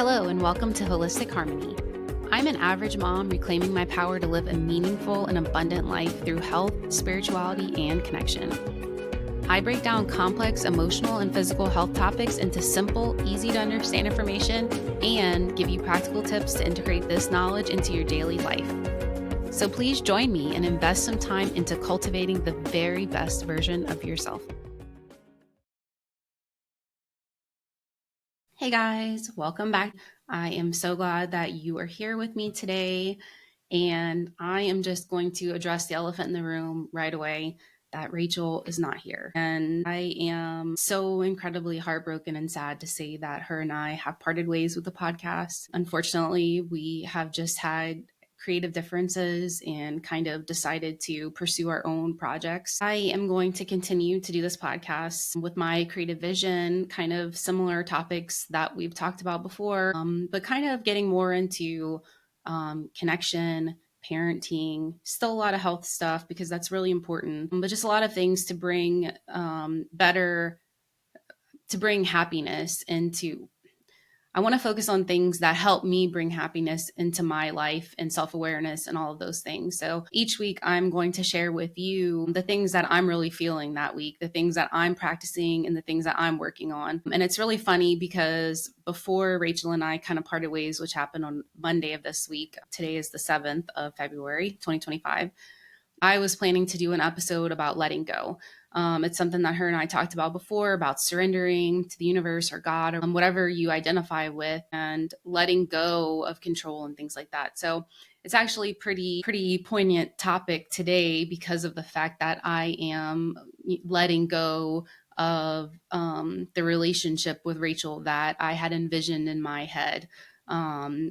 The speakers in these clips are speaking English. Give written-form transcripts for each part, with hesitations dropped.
Hello, and welcome to Holistic Harmony. I'm an average mom reclaiming my power to live a meaningful and abundant life through health, spirituality, and connection. I break down complex emotional and physical health topics into simple, easy to understand information and give you practical tips to integrate this knowledge into your daily life. So please join me and invest some time into cultivating the very best version of yourself. Hey guys, welcome back. I am so glad that you are here with me today. And I am just going to address the elephant in the room right away that Rachel is not here. And I am so incredibly heartbroken and sad to say that her and I have parted ways with the podcast. Unfortunately, we have just had creative differences and kind of decided to pursue our own projects. I am going to continue to do this podcast with my creative vision, kind of similar topics that we've talked about before, but kind of getting more into connection, parenting, still a lot of health stuff because that's really important, but just a lot of things to bring to bring happiness into. I want to focus on things that help me bring happiness into my life and self-awareness and all of those things. So each week I'm going to share with you the things that I'm really feeling that week, the things that I'm practicing and the things that I'm working on. And it's really funny because before Rachel and I kind of parted ways, which happened on Monday of this week, today is the 7th of February, 2025. I was planning to do an episode about letting go. It's something that her and I talked about before, about surrendering to the universe or God or whatever you identify with and letting go of control and things like that. So it's actually pretty poignant topic today because of the fact that I am letting go of the relationship with Rachel that I had envisioned in my head.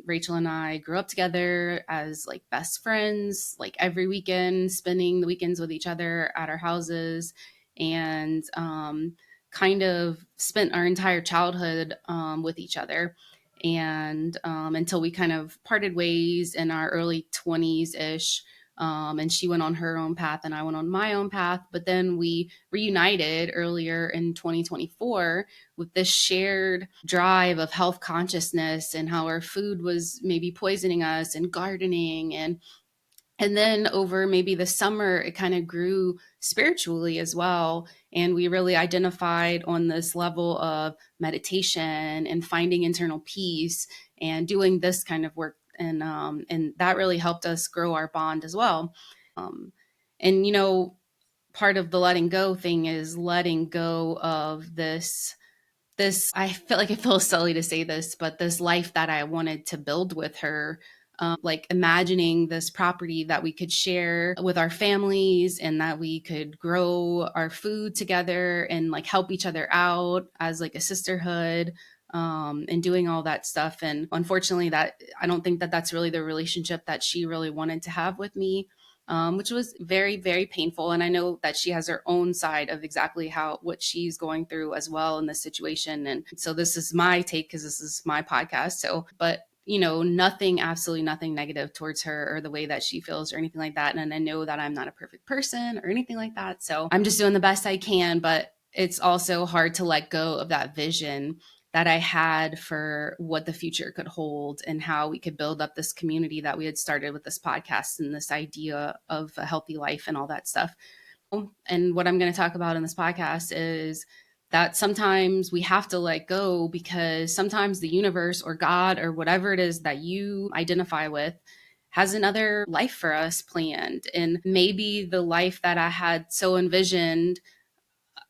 Rachel and I grew up together as like best friends, like every weekend, spending the weekends with each other at our houses, and kind of spent our entire childhood with each other. And until we kind of parted ways in our early 20s ish. And she went on her own path and I went on my own path. But then we reunited earlier in 2024 with this shared drive of health consciousness and how our food was maybe poisoning us and gardening and then over maybe the summer, it kind of grew spiritually as well. And we really identified on this level of meditation and finding internal peace and doing this kind of work. And that really helped us grow our bond as well. And, part of the letting go thing is letting go of this I feel like it feels silly to say this, but this life that I wanted to build with her, like imagining this property that we could share with our families and that we could grow our food together and like help each other out as like a sisterhood, and doing all that stuff. And unfortunately that I don't think that that's really the relationship that she really wanted to have with me. Which was very, very painful. And I know that she has her own side of exactly what she's going through as well in this situation. And so this is my take because this is my podcast. So, but absolutely nothing negative towards her or the way that she feels or anything like that. And I know that I'm not a perfect person or anything like that. So I'm just doing the best I can, but it's also hard to let go of that vision that I had for what the future could hold and how we could build up this community that we had started with this podcast and this idea of a healthy life and all that stuff. And what I'm going to talk about in this podcast is that sometimes we have to let go because sometimes the universe or God or whatever it is that you identify with has another life for us planned. And maybe the life that I had so envisioned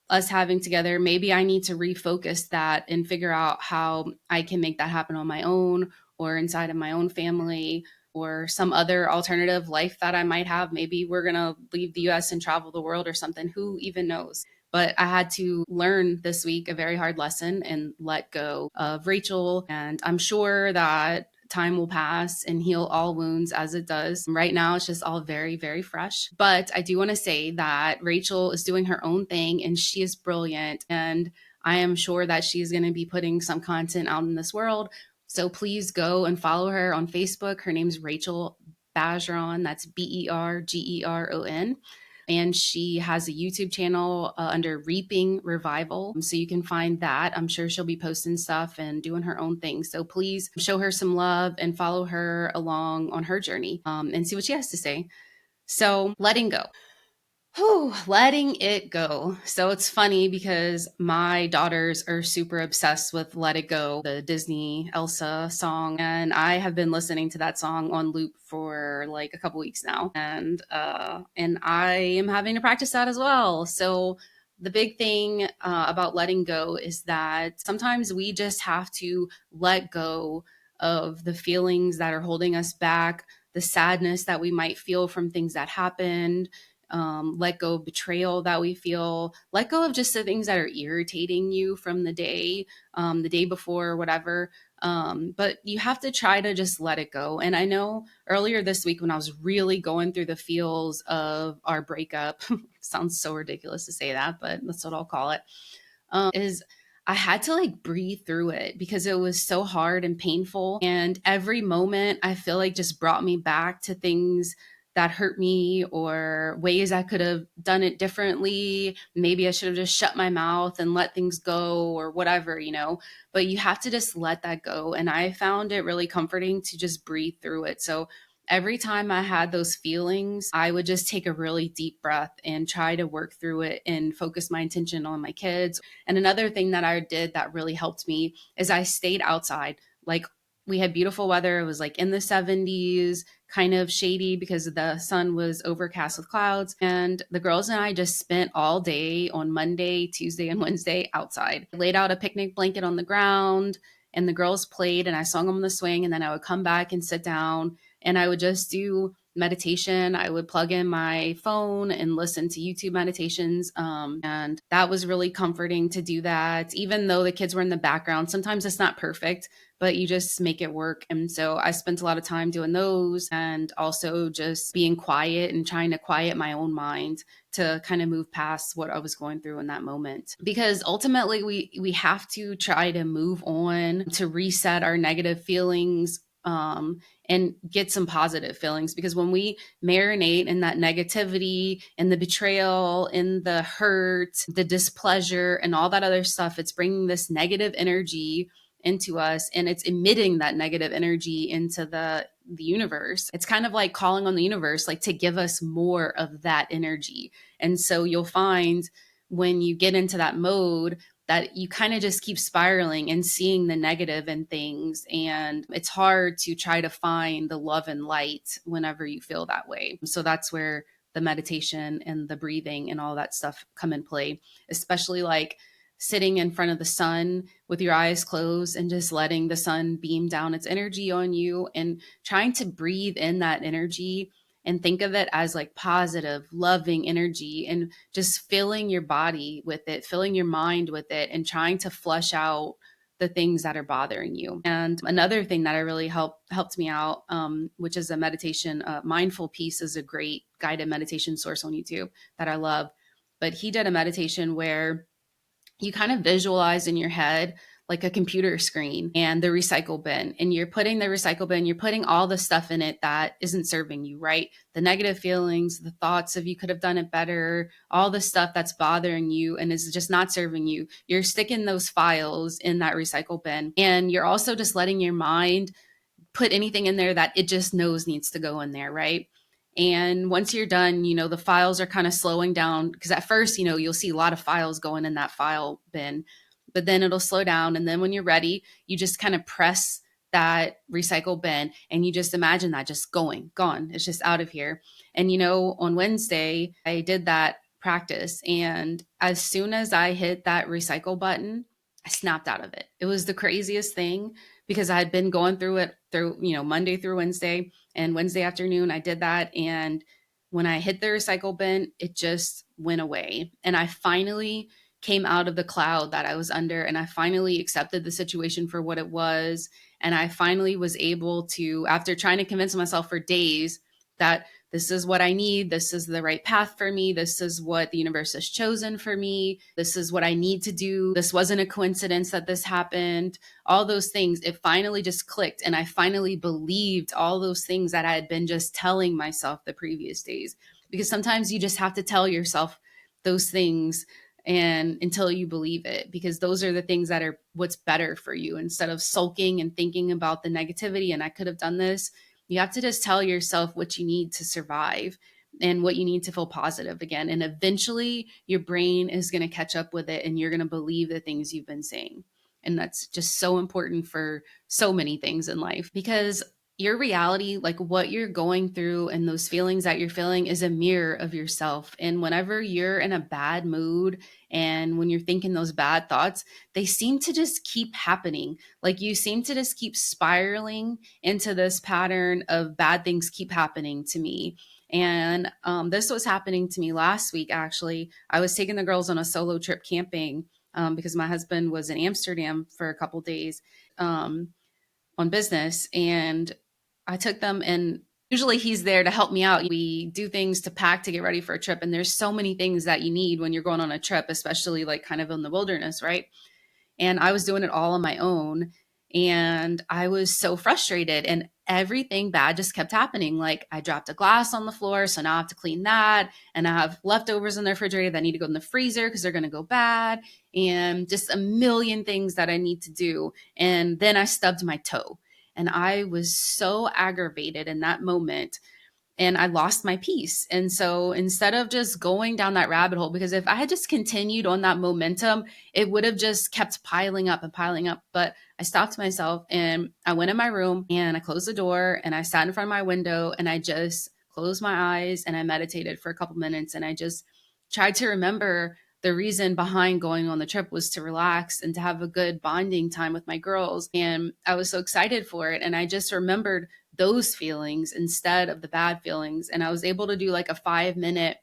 us having together, maybe I need to refocus that and figure out how I can make that happen on my own or inside of my own family or some other alternative life that I might have. Maybe we're going to leave the US and travel the world or something. Who even knows? But I had to learn this week a very hard lesson and let go of Rachel. And I'm sure that time will pass and heal all wounds as it does. Right now, it's just all very, very fresh. But I do want to say that Rachel is doing her own thing and she is brilliant. And I am sure that she's going to be putting some content out in this world. So please go and follow her on Facebook. Her name's Rachel Bergeron. That's Bergeron. And she has a YouTube channel under Reaping Revival. So you can find that. I'm sure she'll be posting stuff and doing her own thing. So please show her some love and follow her along on her journey, and see what she has to say. So letting go. Whew, letting it go. So it's funny because my daughters are super obsessed with Let It Go, the Disney Elsa song. And I have been listening to that song on loop for like a couple weeks now. And I am having to practice that as well. So the big thing about letting go is that sometimes we just have to let go of the feelings that are holding us back, the sadness that we might feel from things that happened, let go of betrayal that we feel, let go of just the things that are irritating you from the day before, whatever. But you have to try to just let it go. And I know earlier this week when I was really going through the feels of our breakup, sounds so ridiculous to say that, but that's what I'll call it, is I had to like breathe through it because it was so hard and painful. And every moment I feel like just brought me back to things that hurt me or ways I could have done it differently. Maybe I should have just shut my mouth and let things go or whatever, but you have to just let that go. And I found it really comforting to just breathe through it. So every time I had those feelings, I would just take a really deep breath and try to work through it and focus my attention on my kids. And another thing that I did that really helped me is I stayed outside. Like, we had beautiful weather. It was like in the 70s, kind of shady because the sun was overcast with clouds. And the girls and I just spent all day on Monday, Tuesday, and Wednesday outside. I laid out a picnic blanket on the ground and the girls played and I sung them on the swing. And then I would come back and sit down and I would just do meditation. I would plug in my phone and listen to YouTube meditations. And that was really comforting to do that, even though the kids were in the background. Sometimes it's not perfect, but you just make it work. And so I spent a lot of time doing those and also just being quiet and trying to quiet my own mind to kind of move past what I was going through in that moment. Because ultimately we have to try to move on, to reset our negative feelings, and get some positive feelings. Because when we marinate in that negativity and the betrayal and the hurt, the displeasure and all that other stuff, it's bringing this negative energy into us and it's emitting that negative energy into the universe. It's kind of like calling on the universe like to give us more of that energy. And so you'll find when you get into that mode that you kind of just keep spiraling and seeing the negative in things. And it's hard to try to find the love and light whenever you feel that way. So that's where the meditation and the breathing and all that stuff come in play, especially like sitting in front of the sun with your eyes closed and just letting the sun beam down its energy on you and trying to breathe in that energy and think of it as like positive, loving energy and just filling your body with it, filling your mind with it, and trying to flush out the things that are bothering you. And another thing that I really helped me out, which is a meditation, Mindful Peace is a great guided meditation source on YouTube that I love. But he did a meditation where you kind of visualize in your head like a computer screen and the recycle bin, and you're putting the recycle bin, you're putting all the stuff in it that isn't serving you, right? The negative feelings, the thoughts of you could have done it better, all the stuff that's bothering you and is just not serving you. You're sticking those files in that recycle bin, and you're also just letting your mind put anything in there that it just knows needs to go in there, right? And once you're done, the files are kind of slowing down because at first, you'll see a lot of files going in that file bin, but then it'll slow down. And then when you're ready, you just kind of press that recycle bin and you just imagine that just gone. It's just out of here. And, on Wednesday, I did that practice. And as soon as I hit that recycle button, I snapped out of it. It was the craziest thing because I had been going through it through, Monday through Wednesday, and Wednesday afternoon I did that. And when I hit the recycle bin, it just went away. And I finally came out of the cloud that I was under. And I finally accepted the situation for what it was. And I finally was able to, after trying to convince myself for days that this is what I need, this is the right path for me, this is what the universe has chosen for me, this is what I need to do, this wasn't a coincidence that this happened, all those things, it finally just clicked. And I finally believed all those things that I had been just telling myself the previous days. because sometimes you just have to tell yourself those things and until you believe it, because those are the things that are what's better for you. Instead of sulking and thinking about the negativity and I could have done this, you have to just tell yourself what you need to survive and what you need to feel positive again. And eventually your brain is going to catch up with it and you're going to believe the things you've been saying. And that's just so important for so many things in life, because your reality, like what you're going through and those feelings that you're feeling, is a mirror of yourself. And whenever you're in a bad mood and when you're thinking those bad thoughts, they seem to just keep happening. Like you seem to just keep spiraling into this pattern of bad things keep happening to me. And this was happening to me last week, actually. I was taking the girls on a solo trip camping because my husband was in Amsterdam for a couple days um, on business. And I took them, and usually he's there to help me out. We do things to pack to get ready for a trip. And there's so many things that you need when you're going on a trip, especially like kind of in the wilderness, right? And I was doing it all on my own. And I was so frustrated, and everything bad just kept happening. Like I dropped a glass on the floor, so now I have to clean that. And I have leftovers in the refrigerator that need to go in the freezer because they're going to go bad. And just a million things that I need to do. And then I stubbed my toe. And I was so aggravated in that moment, and I lost my peace. And so instead of just going down that rabbit hole, because if I had just continued on that momentum, it would have just kept piling up and piling up. But I stopped myself and I went in my room and I closed the door and I sat in front of my window and I just closed my eyes and I meditated for a couple minutes. And I just tried to remember the reason behind going on the trip was to relax and to have a good bonding time with my girls. And I was so excited for it. And I just remembered those feelings instead of the bad feelings. And I was able to do like a 5 minute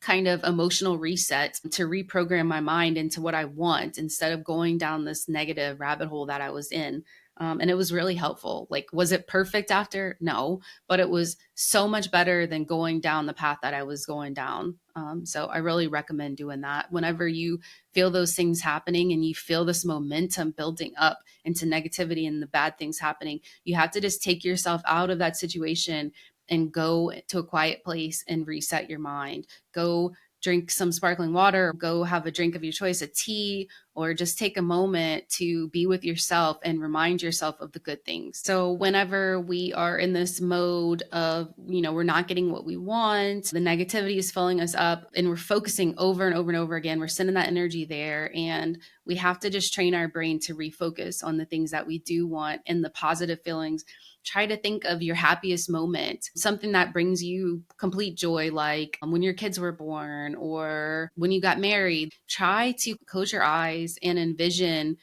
kind of emotional reset to reprogram my mind into what I want instead of going down this negative rabbit hole that I was in. And it was really helpful. Like, was it perfect after? No, but it was so much better than going down the path that I was going down. So I really recommend doing that. Whenever you feel those things happening and you feel this momentum building up into negativity and the bad things happening, you have to just take yourself out of that situation and go to a quiet place and reset your mind. Go drink some sparkling water, go have a drink of your choice, a tea, or just take a moment to be with yourself and remind yourself of the good things. So whenever we are in this mode of, we're not getting what we want, the negativity is filling us up and we're focusing over and over and over again, we're sending that energy there. And we have to just train our brain to refocus on the things that we do want and the positive feelings. Try to think of your happiest moment, something that brings you complete joy, like when your kids were born or when you got married. Try to close your eyes and envision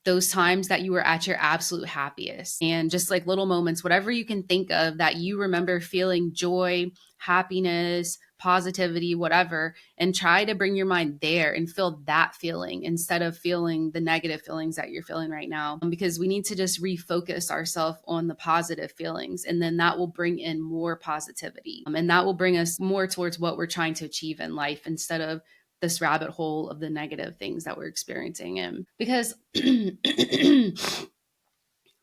those times that you were at your absolute happiest, and just like little moments, whatever you can think of that you remember feeling joy, happiness, positivity, whatever, and try to bring your mind there and feel that feeling instead of feeling the negative feelings that you're feeling right now. Because we need to just refocus ourselves on the positive feelings, and then that will bring in more positivity. And that will bring us more towards what we're trying to achieve in life instead of this rabbit hole of the negative things that we're experiencing in. Because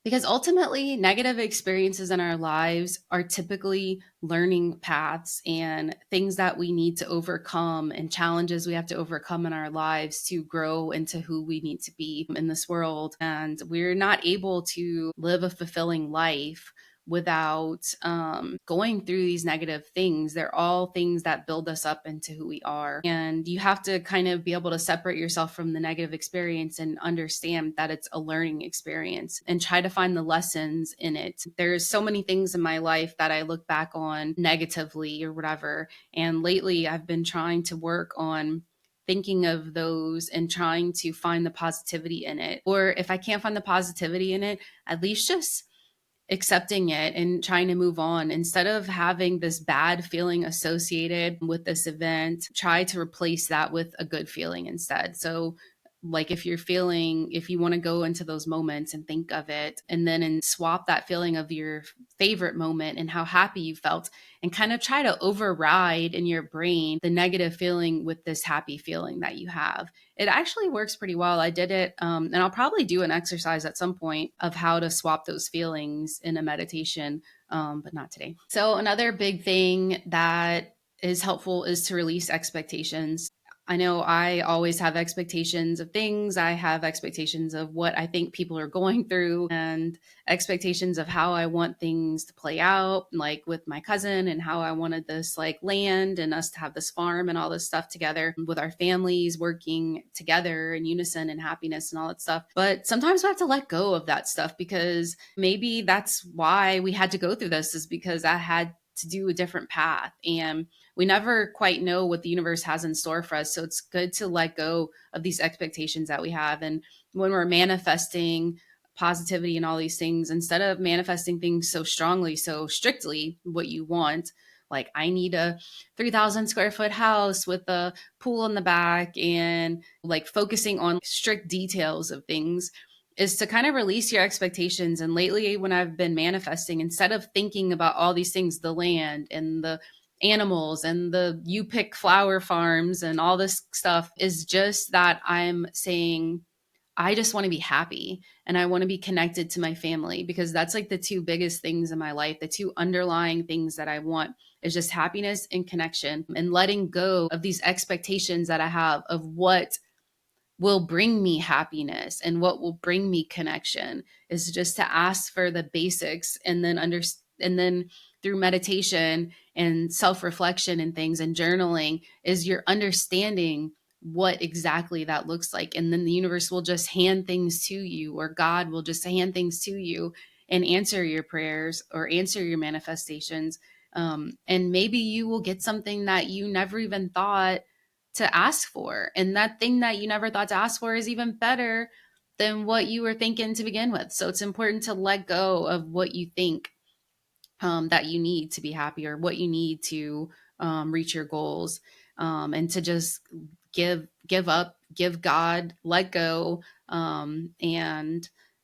because ultimately, negative experiences in our lives are typically learning paths and things that we need to overcome and challenges we have to overcome in our lives to grow into who we need to be in this world. And we're not able to live a fulfilling life without going through these negative things. They're all things that build us up into who we are. And you have to kind of be able to separate yourself from the negative experience and understand that it's a learning experience and try to find the lessons in it. There's so many things in my life that I look back on negatively or whatever. And lately I've been trying to work on thinking of those and trying to find the positivity in it. Or if I can't find the positivity in it, at least just accepting it and trying to move on instead of having this bad feeling associated with this event. Try to replace that with a good feeling instead. So like if you want to go into those moments and think of it and swap that feeling of your favorite moment and how happy you felt and kind of try to override in your brain the negative feeling with this happy feeling that you have. It actually works pretty well. I did it, and I'll probably do an exercise at some point of how to swap those feelings in a meditation, but not today. So another big thing that is helpful is to release expectations. I know I always have expectations of things. I have expectations of what I think people are going through and expectations of how I want things to play out, like with my cousin and how I wanted this like land and us to have this farm and all this stuff together with our families working together in unison and happiness and all that stuff. But sometimes we have to let go of that stuff because maybe that's why we had to go through this, is because I had to do a different path. And we never quite know what the universe has in store for us. So it's good to let go of these expectations that we have. And when we're manifesting positivity and all these things, instead of manifesting things so strongly, so strictly what you want, like I need a 3,000 square foot house with a pool in the back, and like focusing on strict details of things, is to kind of release your expectations. And lately, when I've been manifesting, instead of thinking about all these things, the land and the animals and the you pick flower farms and all this stuff, is just that I'm saying, I just want to be happy and I want to be connected to my family, because that's like the two biggest things in my life. The two underlying things that I want is just happiness and connection, and letting go of these expectations that I have of what will bring me happiness and what will bring me connection, is just to ask for the basics, and then and then through meditation and self-reflection and things and journaling, is you're understanding what exactly that looks like. And then the universe will just hand things to you, or God will just hand things to you and answer your prayers or answer your manifestations. And maybe you will get something that you never even thought to ask for. And that thing that you never thought to ask for is even better than what you were thinking to begin with. So it's important to let go of what you think that you need to be happy, or what you need to reach your goals, and to just give up, give God, let go, and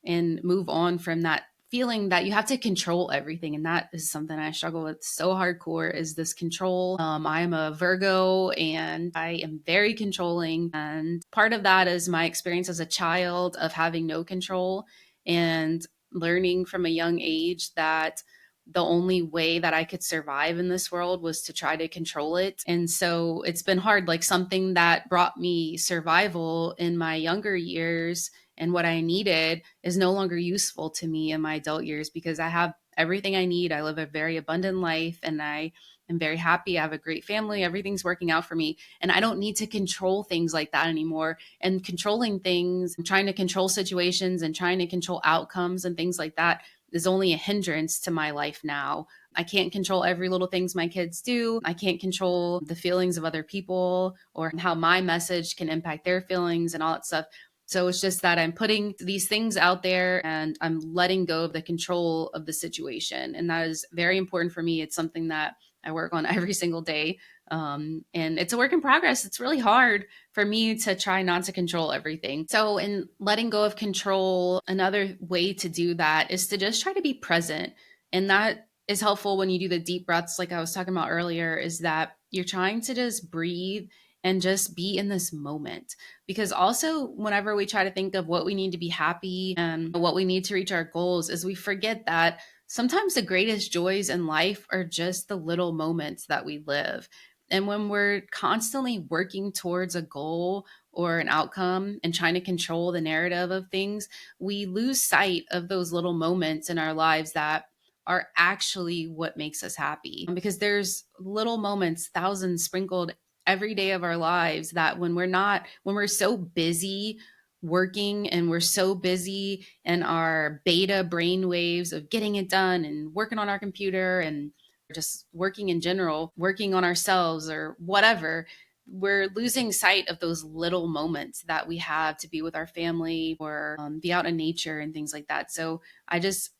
move on from that feeling that you have to control everything. And that is something I struggle with so hardcore, is this control. I'm a Virgo and I am very controlling, and part of that is my experience as a child of having no control, and learning from a young age that the only way that I could survive in this world was to try to control it. And so it's been hard. Like something that brought me survival in my younger years and what I needed is no longer useful to me in my adult years, because I have everything I need. I live a very abundant life and I am very happy. I have a great family. Everything's working out for me. And I don't need to control things like that anymore. And controlling things, trying to control situations and trying to control outcomes and things like that is only a hindrance to my life now. I can't control every little things my kids do. I can't control the feelings of other people or how my message can impact their feelings and all that stuff. So it's just that I'm putting these things out there and I'm letting go of the control of the situation. And that is very important for me. It's something that I work on every single day. And it's a work in progress. It's really hard for me to try not to control everything. So, in letting go of control, another way to do that is to just try to be present. And that is helpful when you do the deep breaths, like I was talking about earlier, is that you're trying to just breathe and just be in this moment. Because also, whenever we try to think of what we need to be happy and what we need to reach our goals, is we forget that sometimes the greatest joys in life are just the little moments that we live. And when we're constantly working towards a goal or an outcome and trying to control the narrative of things, we lose sight of those little moments in our lives that are actually what makes us happy. Because there's little moments, thousands sprinkled every day of our lives, that when we're so busy working and we're so busy in our beta brain waves of getting it done and working on our computer and just working in general, working on ourselves or whatever, we're losing sight of those little moments that we have to be with our family or be out in nature and things like that. So I just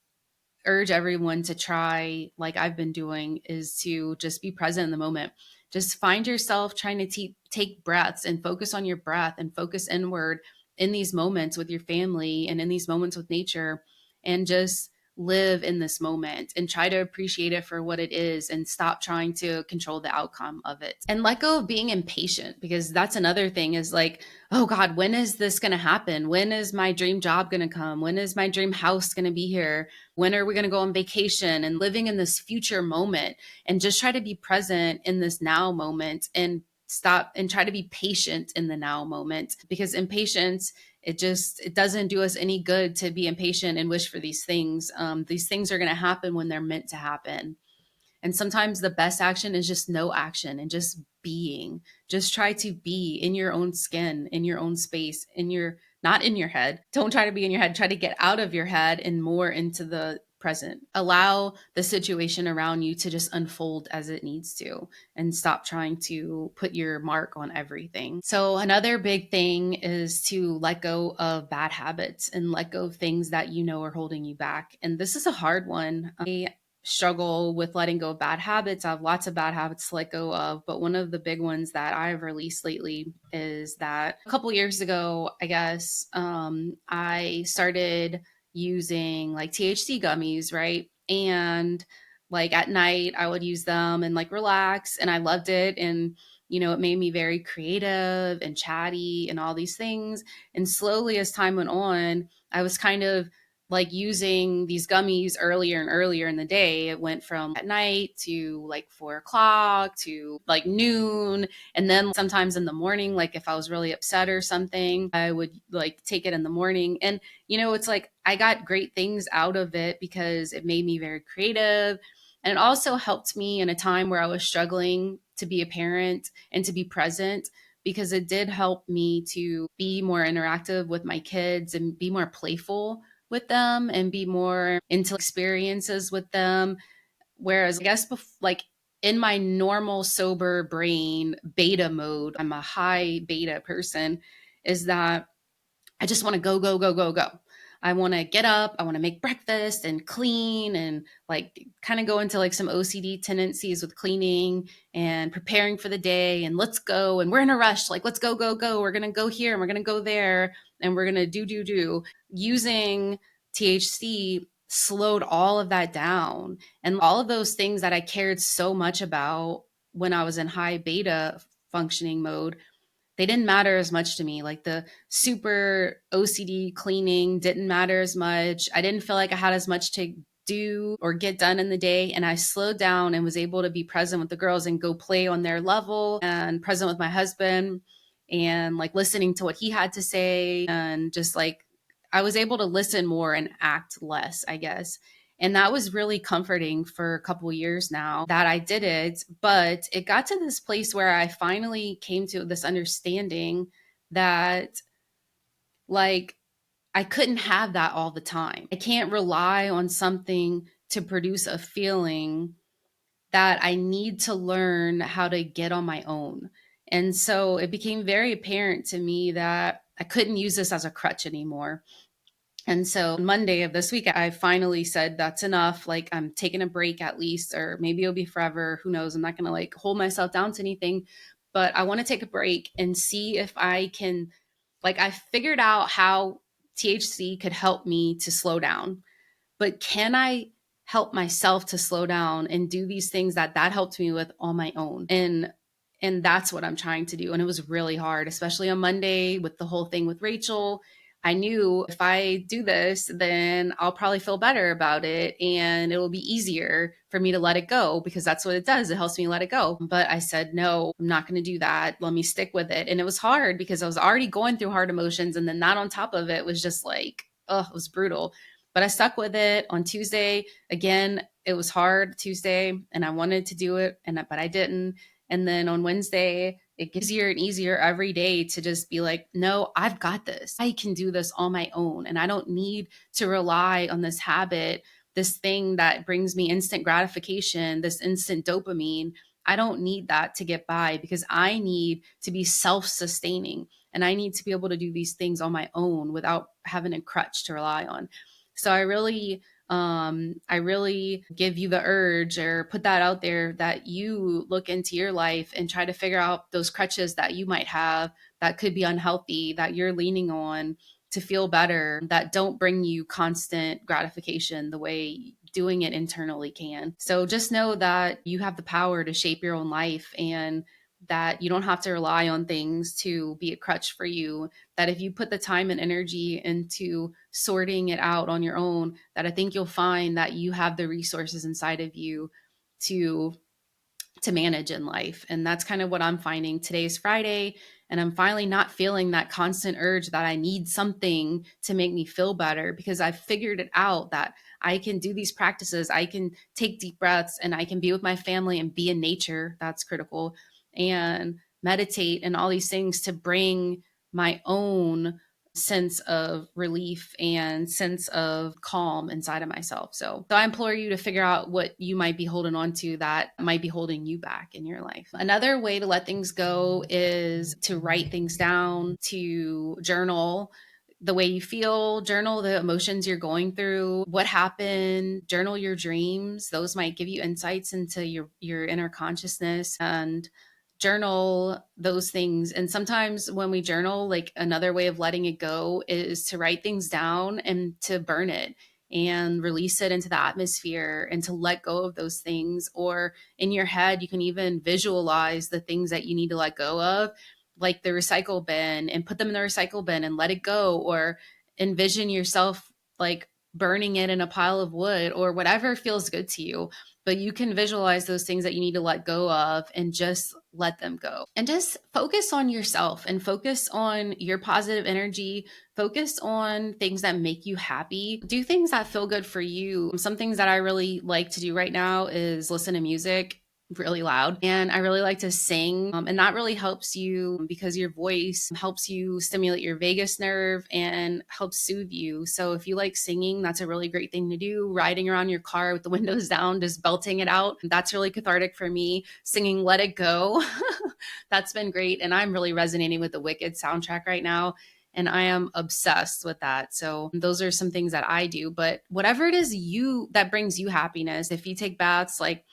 urge everyone to try, like I've been doing, is to just be present in the moment. Just find yourself trying to take breaths and focus on your breath and focus inward in these moments with your family and in these moments with nature, and just live in this moment and try to appreciate it for what it is and stop trying to control the outcome of it. And let go of being impatient, because that's another thing is like, oh God, when is this going to happen? When is my dream job going to come? When is my dream house going to be here? When are we going to go on vacation? And living in this future moment, and just try to be present in this now moment and stop and try to be patient in the now moment, because impatience, it doesn't do us any good to be impatient and wish for these things are going to happen when they're meant to happen. And sometimes the best action is just no action and just being. Just try to be in your own skin, in your own space, in your, not in your head. Don't try to be in your head. Try to get out of your head and more into the present. Allow the situation around you to just unfold as it needs to, and stop trying to put your mark on everything. So, another big thing is to let go of bad habits and let go of things that you know are holding you back. And this is a hard one. I struggle with letting go of bad habits. I have lots of bad habits to let go of, but one of the big ones that I've released lately is that a couple years ago, I guess, I started using like THC gummies, right? And like at night, I would use them and like relax, and I loved it. And it made me very creative and chatty and all these things. And slowly, as time went on, I was kind of like using these gummies earlier and earlier in the day. It went from at night to like 4 o'clock to like noon. And then sometimes in the morning, like if I was really upset or something, I would like take it in the morning. And, it's like I got great things out of it because it made me very creative. And it also helped me in a time where I was struggling to be a parent and to be present, because it did help me to be more interactive with my kids and be more playful with them and be more into experiences with them. Whereas I guess like in my normal sober brain beta mode, I'm a high beta person, is that I just want to go, go, go, go, go. I want to get up. I want to make breakfast and clean and like kind of go into like some OCD tendencies with cleaning and preparing for the day. And let's go. And we're in a rush. Like, let's go, go, go. We're going to go here and we're going to go there. And we're going to do. Using THC slowed all of that down. And all of those things that I cared so much about when I was in high beta functioning mode, they didn't matter as much to me. Like the super OCD cleaning didn't matter as much. I didn't feel like I had as much to do or get done in the day. And I slowed down and was able to be present with the girls and go play on their level, and present with my husband and like listening to what he had to say. And just like I was able to listen more and act less, I guess. And that was really comforting for a couple years now that I did it. But it got to this place where I finally came to this understanding that, like, I couldn't have that all the time. I can't rely on something to produce a feeling, that I need to learn how to get on my own. And so it became very apparent to me that I couldn't use this as a crutch anymore. And so Monday of this week, I finally said, that's enough. Like, I'm taking a break at least, or maybe it'll be forever. Who knows? I'm not going to like hold myself down to anything, but I want to take a break and see if I can, like, I figured out how THC could help me to slow down, but can I help myself to slow down and do these things that helped me with on my own? And that's what I'm trying to do. And it was really hard, especially on Monday with the whole thing with Rachel. I knew if I do this, then I'll probably feel better about it and it will be easier for me to let it go, because that's what it does. It helps me let it go. But I said, no, I'm not going to do that. Let me stick with it. And it was hard because I was already going through hard emotions. And then that on top of it was just like, oh, it was brutal. But I stuck with it. On Tuesday, again, it was hard Tuesday and I wanted to do it, but I didn't. And then on Wednesday, it gets easier and easier every day to just be like, no, I've got this. I can do this on my own. And I don't need to rely on this habit, this thing that brings me instant gratification, this instant dopamine. I don't need that to get by, because I need to be self-sustaining and I need to be able to do these things on my own without having a crutch to rely on. So I really give you the urge, or put that out there, that you look into your life and try to figure out those crutches that you might have that could be unhealthy, that you're leaning on to feel better that don't bring you constant gratification the way doing it internally can. So just know that you have the power to shape your own life, and that you don't have to rely on things to be a crutch for you. That if you put the time and energy into sorting it out on your own, that I think you'll find that you have the resources inside of you to manage in life. And that's kind of what I'm finding. Today is Friday, and I'm finally not feeling that constant urge that I need something to make me feel better, because I've figured it out that I can do these practices. I can take deep breaths, and I can be with my family and be in nature. That's critical. And meditate and all these things to bring my own sense of relief and sense of calm inside of myself. So I implore you to figure out what you might be holding on to that might be holding you back in your life. Another way to let things go is to write things down, to journal the way you feel, journal the emotions you're going through, what happened, journal your dreams. Those might give you insights into your inner consciousness, and journal those things. And sometimes when we journal, like another way of letting it go is to write things down and to burn it and release it into the atmosphere, and to let go of those things. Or in your head, you can even visualize the things that you need to let go of, like the recycle bin, and put them in the recycle bin and let it go. Or envision yourself like burning it in a pile of wood, or whatever feels good to you. But you can visualize those things that you need to let go of and just let them go. And just focus on yourself and focus on your positive energy. Focus on things that make you happy. Do things that feel good for you. Some things that I really like to do right now is listen to music really loud, and I really like to sing, and that really helps you because your voice helps you stimulate your vagus nerve and helps soothe you. So if you like singing, that's a really great thing to do. Riding around your car with the windows down, just belting it out, that's really cathartic for me. Singing Let It Go, that's been great. And I'm really resonating with the Wicked soundtrack right now, and I am obsessed with that. So those are some things that I do. But whatever it is you that brings you happiness, if you take baths, like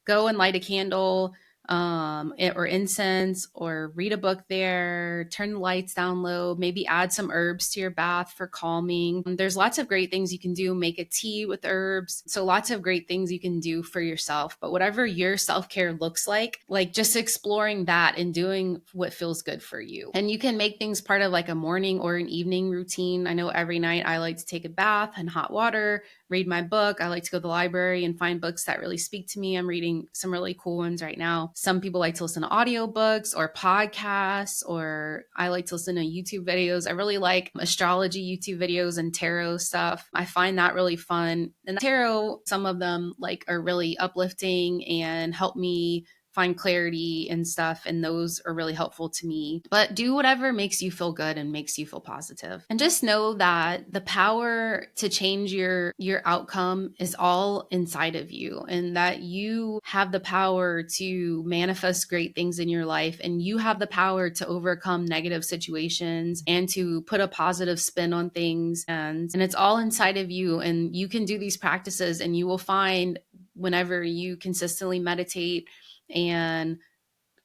go and light a candle, or incense, or read a book there, turn the lights down low, maybe add some herbs to your bath for calming. There's lots of great things you can do. Make a tea with herbs. So lots of great things you can do for yourself. But whatever your self-care looks like just exploring that and doing what feels good for you. And you can make things part of like a morning or an evening routine. I know every night I like to take a bath in hot water, read my book. I like to go to the library and find books that really speak to me. I'm reading some really cool ones right now. Some people like to listen to audiobooks or podcasts, or I like to listen to YouTube videos. I really like astrology YouTube videos and tarot stuff. I find that really fun. And tarot, some of them are really uplifting and help me find clarity and stuff, and those are really helpful to me. But do whatever makes you feel good and makes you feel positive. And just know that the power to change your outcome is all inside of you, and that you have the power to manifest great things in your life, and you have the power to overcome negative situations and to put a positive spin on things, and it's all inside of you. And you can do these practices, and you will find whenever you consistently meditate and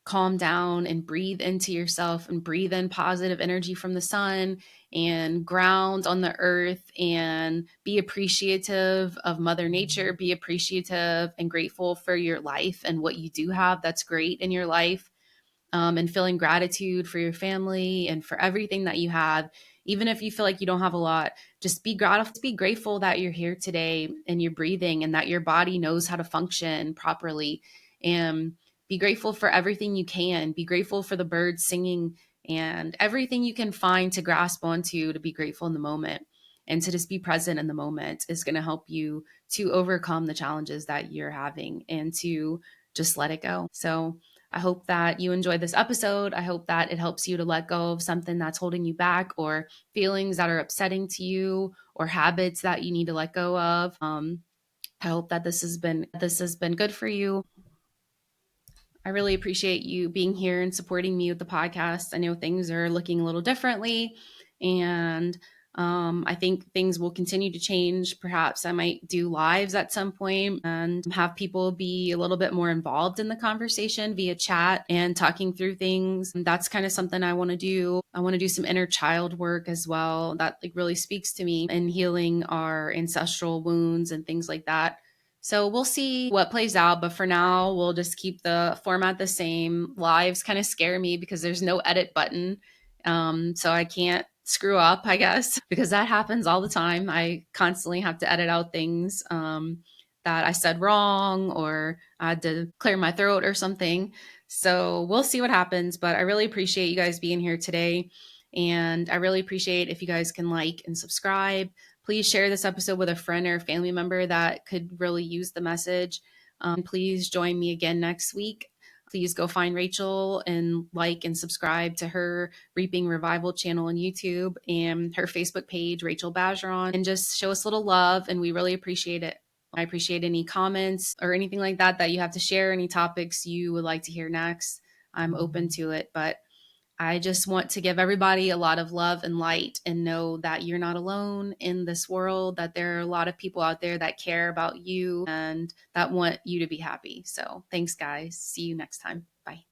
calm down and breathe into yourself and breathe in positive energy from the sun and ground on the earth and be appreciative of Mother Nature, be appreciative and grateful for your life and what you do have that's great in your life, and feeling gratitude for your family and for everything that you have. Even if you feel like you don't have a lot, just be grateful that you're here today and you're breathing and that your body knows how to function properly. And be grateful for everything you can. Be grateful for the birds singing and everything you can find to grasp onto, to be grateful in the moment. And to just be present in the moment is going to help you to overcome the challenges that you're having and to just let it go. So I hope that you enjoyed this episode. I hope that it helps you to let go of something that's holding you back, or feelings that are upsetting to you, or habits that you need to let go of. I hope that this has been good for you. I really appreciate you being here and supporting me with the podcast. I know things are looking a little differently, and I think things will continue to change. Perhaps I might do lives at some point and have people be a little bit more involved in the conversation via chat and talking through things. That's kind of something I want to do. I want to do some inner child work as well. That like really speaks to me in healing our ancestral wounds and things like that. So we'll see what plays out. But for now, we'll just keep the format the same. Lives kind of scare me because there's no edit button. So I can't screw up, I guess, because that happens all the time. I constantly have to edit out things that I said wrong or I had to clear my throat or something. So we'll see what happens. But I really appreciate you guys being here today. And I really appreciate if you guys can like and subscribe. Please share this episode with a friend or a family member that could really use the message. Please join me again next week. Please go find Rachel and like and subscribe to her Reaping Revival channel on YouTube and her Facebook page, Rachel Bajeron, and just show us a little love. And we really appreciate it. I appreciate any comments or anything like that that you have to share, any topics you would like to hear next. I'm open to it. But I just want to give everybody a lot of love and light and know that you're not alone in this world, that there are a lot of people out there that care about you and that want you to be happy. So thanks, guys. See you next time. Bye.